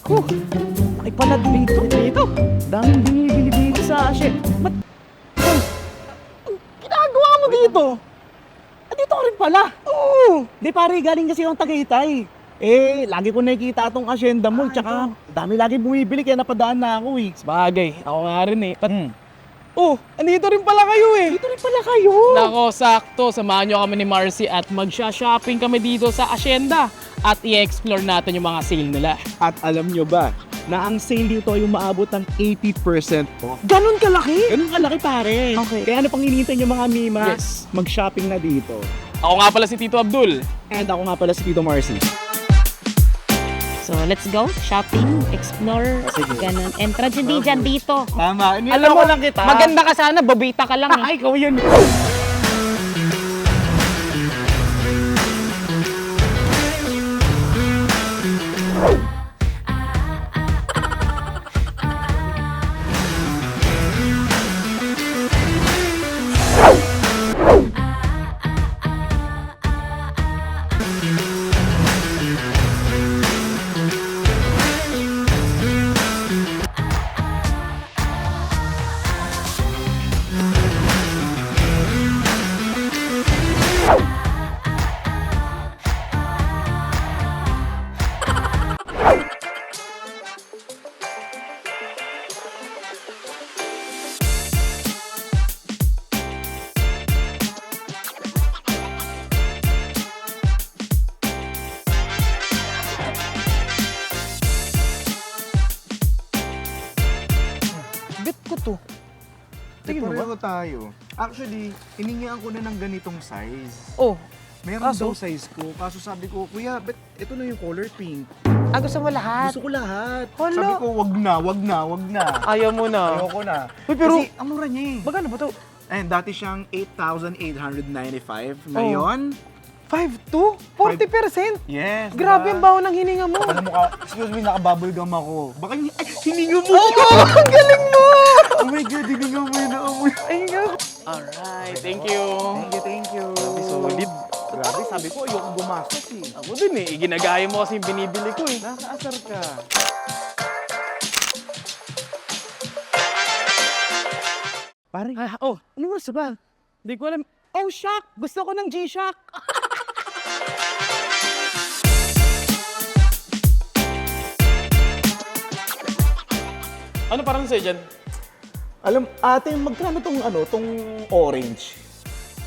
Huh, ay pala dito. Daming binibili dito sa Ashe. Ba't? Ang ginagawa mo dito? Dito ka rin pala. Oo. Di pare, galing kasi yung Tagaytay. Eh, lagi ko nakikita itong Hacienda Mall, tsaka dami lagi bumibili kaya napadaan na ako eh. Sabagay, ako nga rin eh. Oh, andito rin pala kayo eh. Dito rin pala kayo. Nako, sakto. Samahan nyo kami ni Marcy at magsha-shopping kami dito sa Hacienda at i-explore natin yung mga sale nila. At alam nyo ba, na ang sale dito ay umaabot ng 80% po. Ganun kalaki? Ganun kalaki pare. Okay. Kaya ano pang hinihintay nyo mga mima? Yes. Mag-shopping na dito. Ako nga pala si Tito Abdul. And ako nga pala si Tito Marcy. So, let's go. Shopping, explore, Sige. ganun. Entrance hindi dyan dito. Tama. Alam mo lang kita. Maganda ka sana, babita ka lang eh. Ay, ikaw yun. Bet ko to. Tingin Tingin mo pareho tayo. Actually, hiningian ko na ng ganitong size. Oh, Meron Kaso? daw size ko. Kaso sabi ko, Kuya, but ito na yung color pink. gusto mo lahat? Gusto ko lahat. Hala. Sabi ko, wag na. Ayaw mo na. Ayoko na. Uy, pero- Kasi ang mura niya eh. Magkano ba to? And dati siyang 8,895. Ngayon, 5'2"? 40%? yes. Grabe ang baho ng hininga mo. Alam mo ka, excuse me, naka-bubblegum ako. Baka hininga mo. Ang galing mo! Oh my God, hininga mo yun. Ayun. Alright, thank you. Thank you. Solid. Grabe, sabi ko, ayoko gumastos eh. Ako din eh, ginagaya mo kasi yung binibili ko eh. Nakaasar ka. Pare, Oh, ano oras ba? hindi ko alam. Oh, shock! Gusto ko ng G-Shock! Ano parang sa'yo dyan? Alam, ate, magkano tong orange?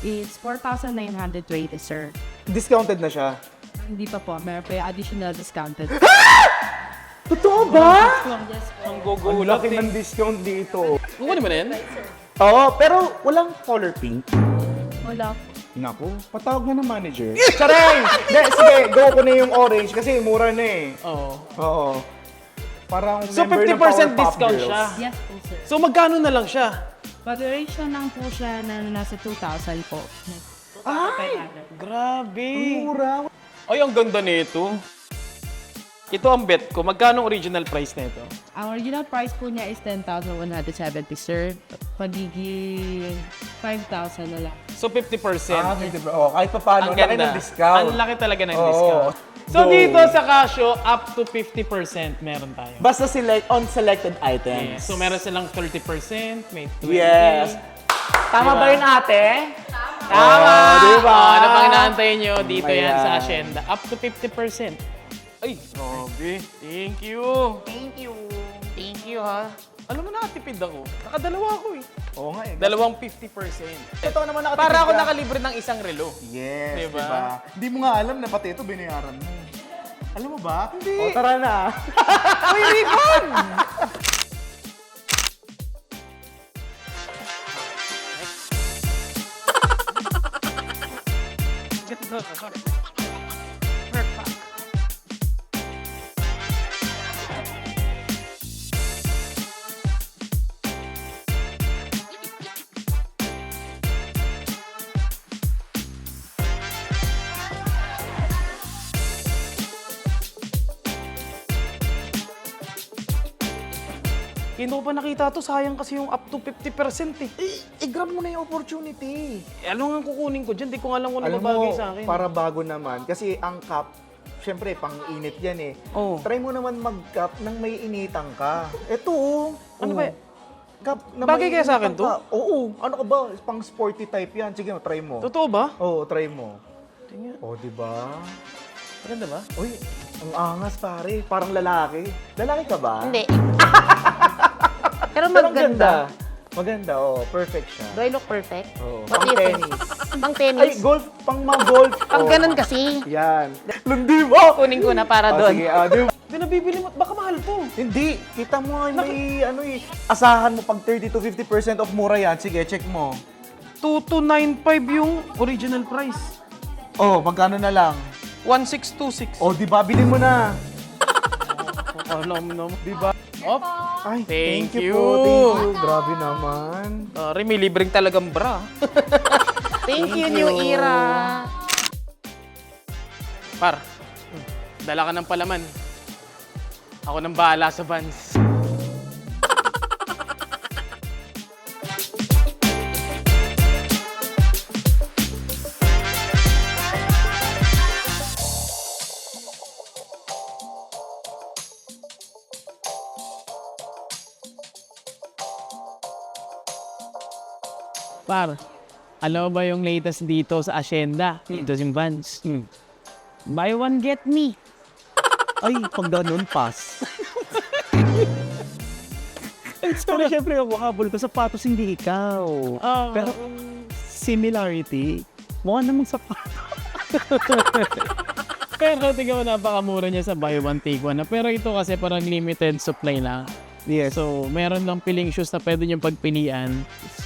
It's 4,920, sir. Discounted na siya. Hindi pa po. Meron pa yung additional discounted. Totoo ba? Yes po. Ang Ang gugulat laki eh. ng discount dito. Kukunin mo na yan? Oo, pero walang color pink. Wala po. Naku, patawag na ng manager. Charing! De, sige, go ko na yung orange kasi mura na eh. Oo. Oo. Parang So, member ng 50% Powerpuff discount Girls. siya? Yes po, sir. So, magkano na lang siya? Moderation lang po siya na nasa 2,000 po. Ay! Grabe. Mura. Ay, ang ganda nito. Ito ang bet ko. Magkano ang original price nito? Ang original price po niya is 10,170, sir. Pagiging 5,000 na lang. So, 50%. Ah, 50%. Oh, kahit pa paano, Ang laki ganda. ng discount. Ang laki talaga ng Oo. discount. So, Go. dito sa Casio, up to 50% meron tayo. Basta select on selected items. Yes. So, meron silang 30%, may 20%. Yes. Tama Diba? ba yun, ate? Tama! diba? Ano pang inaantay nyo? Dito yan Ayan. sa Hacienda. Up to 50%. Ay, grabe. Thank you. Thank you. Thank you, ha? Alam mo, nakatipid ako. Nakadalawa ako eh. Oo nga eh. Dalawang 50%. Totoo naman nakatipid Para ako ka. nakalibre ng isang relo. Yes, Diba? diba? Hindi mo nga alam na pati ito binayaran mo. Alam mo ba? Hindi. O, tara na. Uy, Ribbon! Perfect. Hindi ko pa nakita to, sayang kasi yung up to 50% eh. I-grab mo na yung opportunity. Ano nga kukunin ko dyan? Di ko nga alam kung ano Alam babagay mo, sa akin. para bago naman. Kasi ang cap, syempre, pang-init yan eh. Oo. Try mo naman mag-cup nang may initan ka. Ito, oh. Ano Oh. ba? Cup na Bagay may kaya sa akin initan to? ka. Oo. Ano ka ba? Pang sporty type yan. Sige, try mo. Totoo ba? Oo, try mo. Tingnan. Oh, di ba? Maganda ba? Uy, ang angas pare. Parang lalaki. Lalaki ka ba? Hindi. Pero Pero ang maganda. ganda. Maganda, oh. Perfect siya. Do I look perfect? Oh, What pang do you think? tennis. Pang Ay, tennis? golf. Pang mga golf. Pang Oh. ganun kasi. Yan. Lundi mo! Kunin ko na para Ah, doon. sige, di ba? Pinabibili mo, baka mahal to. Hindi. Kita mo nga may ano eh. Asahan mo pag 30 to 50% off mura yan. Sige, check mo. 2295 yung original price. Oh, magkano na lang? 1626. Oh, di ba? Bilhin mo na. Alam mo naman. Di ba? Op. Ay, Thank po. you. Thank you. Grabe naman. May libreng talagang bra. Thank you, New Era. Par, dala ka ng palaman. Ako nang bahala sa Vans. Par, alam mo ba yung latest dito sa Hacienda? Dito yung Vans. Buy one, get me. Ay, pag ganun, pass. Pero syempre, ako habol ko sapatos, hindi ikaw. Pero similarity, mukha namang sapatos. Pero tingnan mo, napakamura niya sa buy one, take one. Pero ito kasi parang limited supply lang. Yes. So, meron lang piling shoes na pwede niyong pagpilian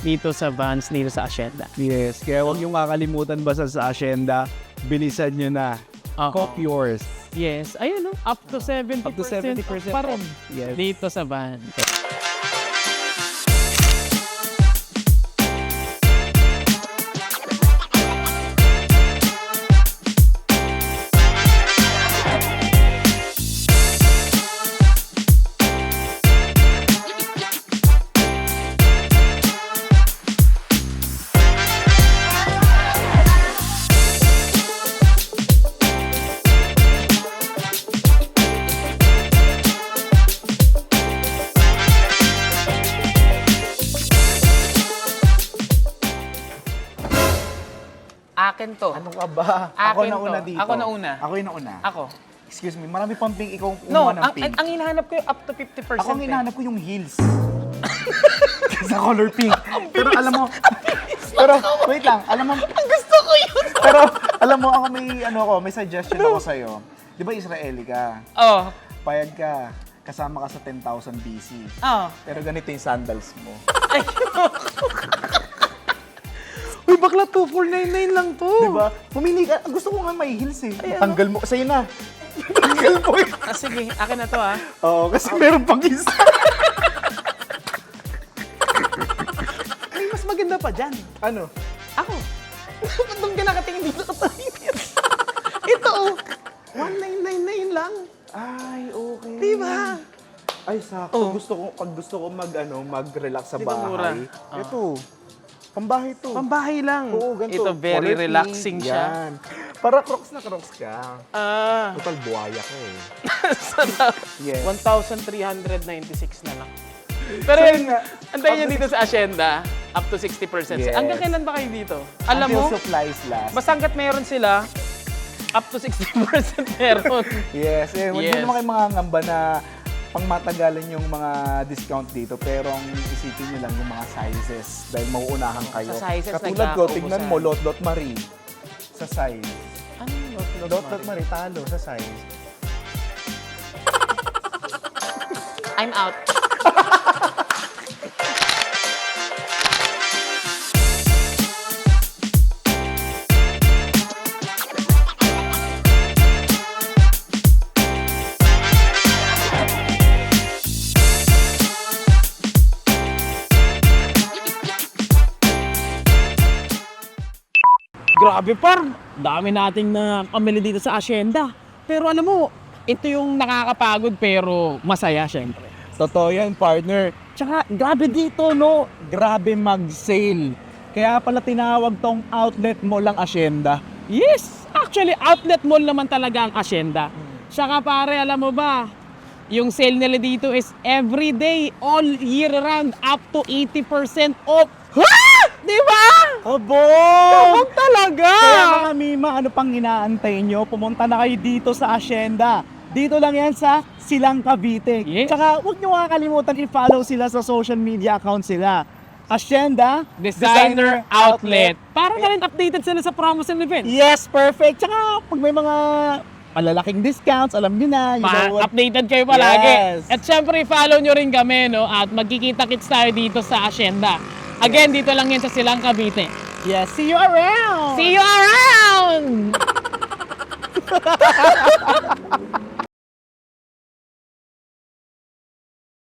dito sa Vans, dito sa Hacienda. Yes, kaya huwag niyong kakalimutan basta sa Hacienda, bilisan niyo na. Cop yours. Yes, ayun no, up to 70%, Up to 70% pa rin Yes. dito sa Vans. Akin to. Ano ka ba? Ako Akin na to. una dito. Ako na una. Ako yung nauna. Ako. Excuse me, marami pang pink. Ikaw No, kumuha ng ang, pink. ang hinahanap ko yung up to 50%. Ako ang hinahanap ko yung heels. Sa color pink. Pero alam mo, pero wait lang, alam mo, gusto ko yun. Pero alam mo, ako may suggestion ako sa'yo. Di ba Israeli ka? Oh. Payag ka, kasama ka sa 10,000 BC. Oh. Pero ganito yung sandals mo. Uy, bakla 2499 lang to. Di ba? Pumili ka. Gusto ko nga may heels eh. Tanggal mo. Sa'yo na. Tanggal mo eh. Sige, akin na to ah. Oo, kasi meron pang isa. May mas maganda pa dyan. Ano? Ako. Ba't doon ka nakatingin dito ka tayo? Ito oh. 1999 lang. Ay, okay. Di ba? Ay, sakto. Oh. Pag gusto ko mag-relax sa Di ba mura? bahay. Ah. Ito. Pambahay to. Pambahay lang. Oo, ganito. Ito, very Color relaxing pink. siya. Yan. Para crocs na crocs ka. Ah. Total buhaya ka eh. Sarap. Yes. 1,396 na lang. Pero So, yun, yun nga. antayin nyo dito sa Hacienda, up to 60%. Yes. Hanggang kailan ba kayo dito? Alam mo, Until supplies last. basta hanggat meron sila, up to 60% meron. Yes. Eh, hindi Yes. naman kayo mga ngamba na pang matagalan yung mga discount dito, pero ang isipin nyo lang yung mga sizes dahil mauunahan kayo. Sa sizes, Katulad ko, nagkakaubusan. tignan mo, Lot Marie sa size. Ano yung Lot Marie, talo sa size. I'm out. Grabe par, dami nating na pamili dito sa Hacienda. Pero alam mo, ito yung nakakapagod pero masaya syempre. Totoo yan, partner. Tsaka grabe dito no, Grabe mag-sale. Kaya pala tinawag tong outlet mo lang Hacienda. yes, Actually, outlet mall naman talaga ang Hacienda. Saka pare, alam mo ba, yung sale nila dito is everyday, all year round, up to 80% off. Ha? Di ba? Abo! Kapag talaga! Kaya mga Mima, ano pang inaantay nyo? Pumunta na kayo dito sa Hacienda. Dito lang yan sa Silang Cavite. Yes. Tsaka huwag nyo kakalimutan i-follow sila sa social media account sila. Hacienda Designer Outlet. Para na rin updated sila sa promos and events. Yes, perfect. Tsaka pag may mga malalaking discounts, alam nyo na. You know what? Updated kayo palagi. Yes. At syempre, follow nyo rin kami, no? At magkikita-kits tayo dito sa Hacienda. Again, dito lang yan sa Silang Cavite. Yes, see you around! See you around!